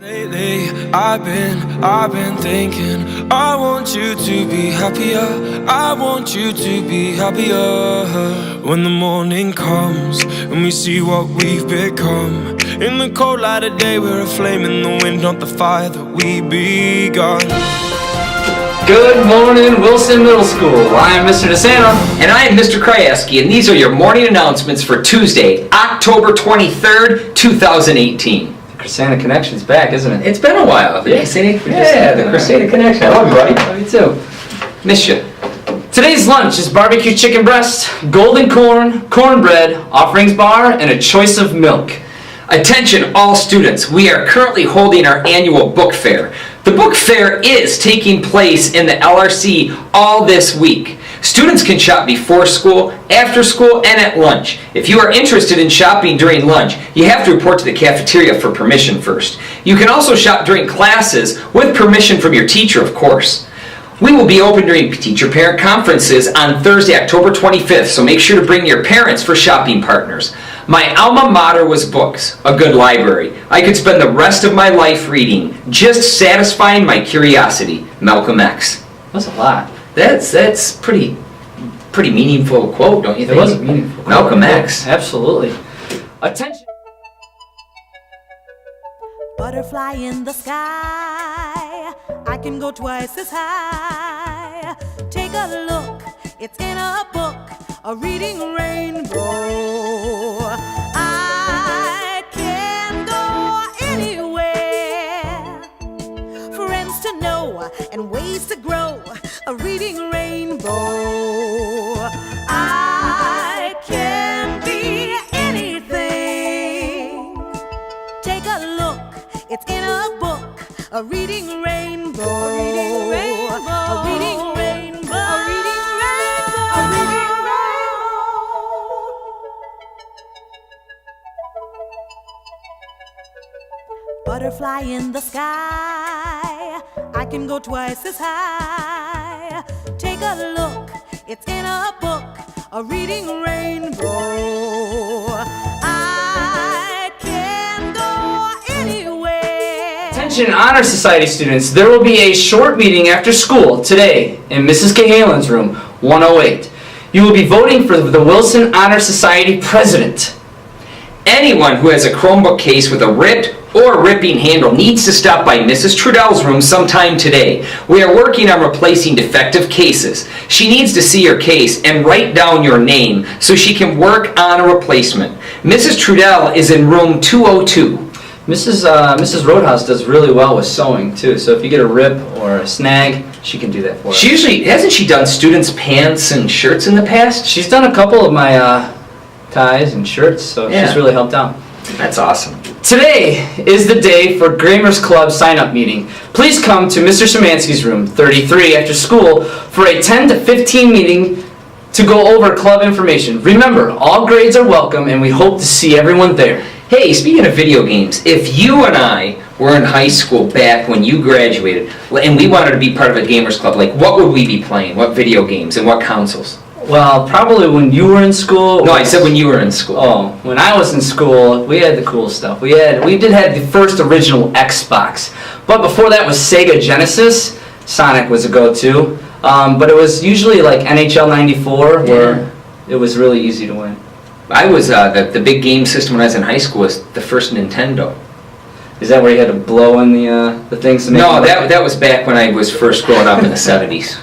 Lately, I've been thinking, I want you to be happier, I want you to be happier. When the morning comes, and we see what we've become. In the cold light of day, we're a flame in the wind, not the fire that we begun. Good morning, Wilson Middle School. I'm Mr. DeSanto. And I am Mr. Krajewski, and these are your morning announcements for Tuesday, October 23rd, 2018. Crescenta Connection's back, isn't it? It's been a while. Yeah, the Crescenta Connection. I love you, buddy. Love you too. Miss you. Today's lunch is barbecue chicken breast, golden corn, cornbread, offerings bar, and a choice of milk. Attention all students, we are currently holding our annual book fair. The book fair is taking place in the LRC all this week. Students can shop before school, after school, and at lunch. If you are interested in shopping during lunch, you have to report to the cafeteria for permission first. You can also shop during classes with permission from your teacher, of course. We will be open during teacher-parent conferences on Thursday, October 25th, so make sure to bring your parents for shopping partners. My alma mater was books, a good library. I could spend the rest of my life reading, just satisfying my curiosity. Malcolm X. That's a lot. That's pretty meaningful quote, don't you think? It was a meaningful quote. Malcolm X. Absolutely. Attention. Butterfly in the sky, I can go twice as high. Take a look, it's in a book, a reading rainbow. I can go anywhere, friends to know and ways to grow, a reading rainbow. I can be anything. Take a look, it's in a book, a reading rainbow. A reading rainbow. A reading rainbow. A reading rainbow. A reading rainbow. Butterfly in the sky, I can go twice as high. Take a look, it's in a book, a reading rainbow. I can go anywhere. Attention Honor Society students, there will be a short meeting after school today in Mrs. Cahalan's room, 108. You will be voting for the Wilson Honor Society president. Anyone who has a Chromebook case with a ripped or ripping handle needs to stop by Mrs. Trudell's room sometime today. We are working on replacing defective cases. She needs to see your case and write down your name so she can work on a replacement. Mrs. Trudell is in room 202. Mrs. Roadhouse does really well with sewing too, so if you get a rip or a snag, she can do that for us. She usually, hasn't she done students' pants and shirts in the past? She's done a couple of my ties and shirts, so Yeah. she's really helped out. That's awesome. Today is the day for Gramers Club sign-up meeting. Please come to Mr. Szymanski's room, 33, after school for a 10 to 15 meeting to go over club information. Remember, all grades are welcome and we hope to see everyone there. Hey, speaking of video games, if you and I were in high school back when you graduated and we wanted to be part of a gamers club, like what would we be playing? What video games and what consoles? Well, probably when you were in school. No, I said when you were in school. Oh, when I was in school, we had the cool stuff. We did have the first original Xbox, but before that was Sega Genesis. Sonic was a go-to, but it was usually like NHL '94, where it was really easy to win. I was the big game system when I was in high school was the first Nintendo. Is that where you had to blow in the things to make? No, that was back when I was first growing up in the 70s.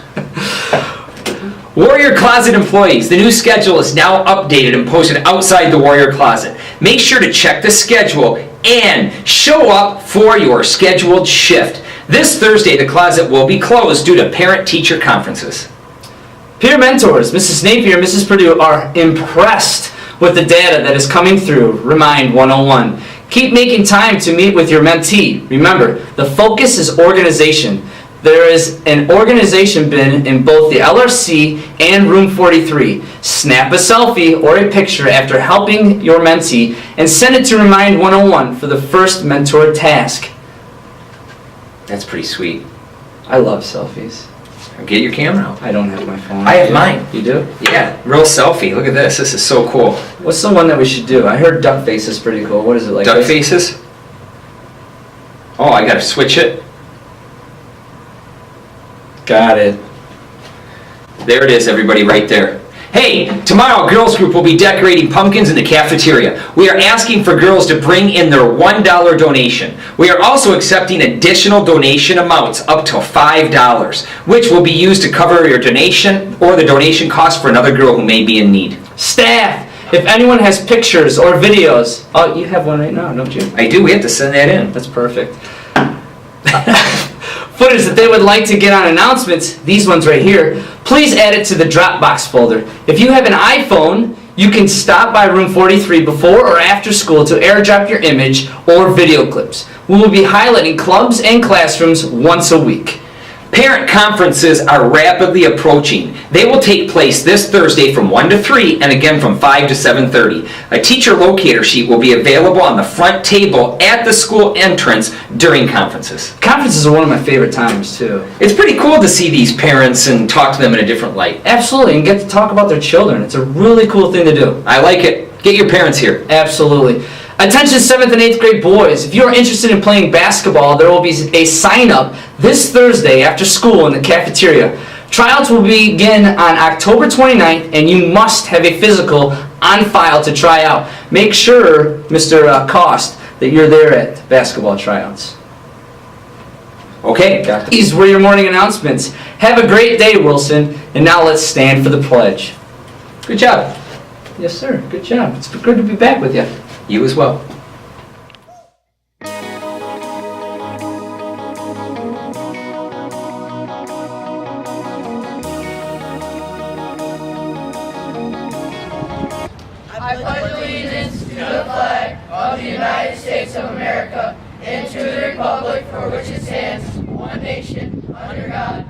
Warrior Closet employees, the new schedule is now updated and posted outside the Warrior Closet. Make sure to check the schedule and show up for your scheduled shift. This Thursday, the closet will be closed due to parent-teacher conferences. Peer mentors, Mrs. Napier and Mrs. Purdue are impressed with the data that is coming through Remind 101. Keep making time to meet with your mentee. Remember, the focus is organization. There is an organization bin in both the LRC and room 43. Snap a selfie or a picture after helping your mentee and send it to Remind 101 for the first mentor task. That's pretty sweet. I love selfies. Get your camera out. I don't have my phone. I have mine. You do? Yeah, real selfie. Look at this. This is so cool. What's the one that we should do? I heard duck face is pretty cool. What is it like? Duck faces? Oh, I gotta switch it. Got it. There it is, everybody, right there. Hey, tomorrow a girls group will be decorating pumpkins in the cafeteria. We are asking for girls to bring in their $1 donation. We are also accepting additional donation amounts up to $5, which will be used to cover your donation or the donation cost for another girl who may be in need. Staff, if anyone has pictures or videos, oh, you have one right now, don't you? I do, we have to send that in. That's perfect. Footage that they would like to get on announcements, these ones right here, please add it to the Dropbox folder. If you have an iPhone, you can stop by room 43 before or after school to airdrop your image or video clips. We will be highlighting clubs and classrooms once a week. Parent conferences are rapidly approaching. They will take place this Thursday from 1 to 3 and again from 5 to 7:30. A teacher locator sheet will be available on the front table at the school entrance during conferences. Conferences are one of my favorite times too. It's pretty cool to see these parents and talk to them in a different light. Absolutely, and get to talk about their children. It's a really cool thing to do. I like it. Get your parents here. Absolutely. Attention 7th and 8th grade boys, if you are interested in playing basketball, there will be a sign-up this Thursday after school in the cafeteria. Tryouts will begin on October 29th, and you must have a physical on file to try out. Make sure, Mr. Cost, that you're there at basketball tryouts. Okay. These were your morning announcements. Have a great day, Wilson, and now let's stand for the pledge. Good job. Yes, sir. Good job. It's good to be back with you. You as well. I pledge allegiance to the flag of the United States of America and to the republic for which it stands, one nation, under God,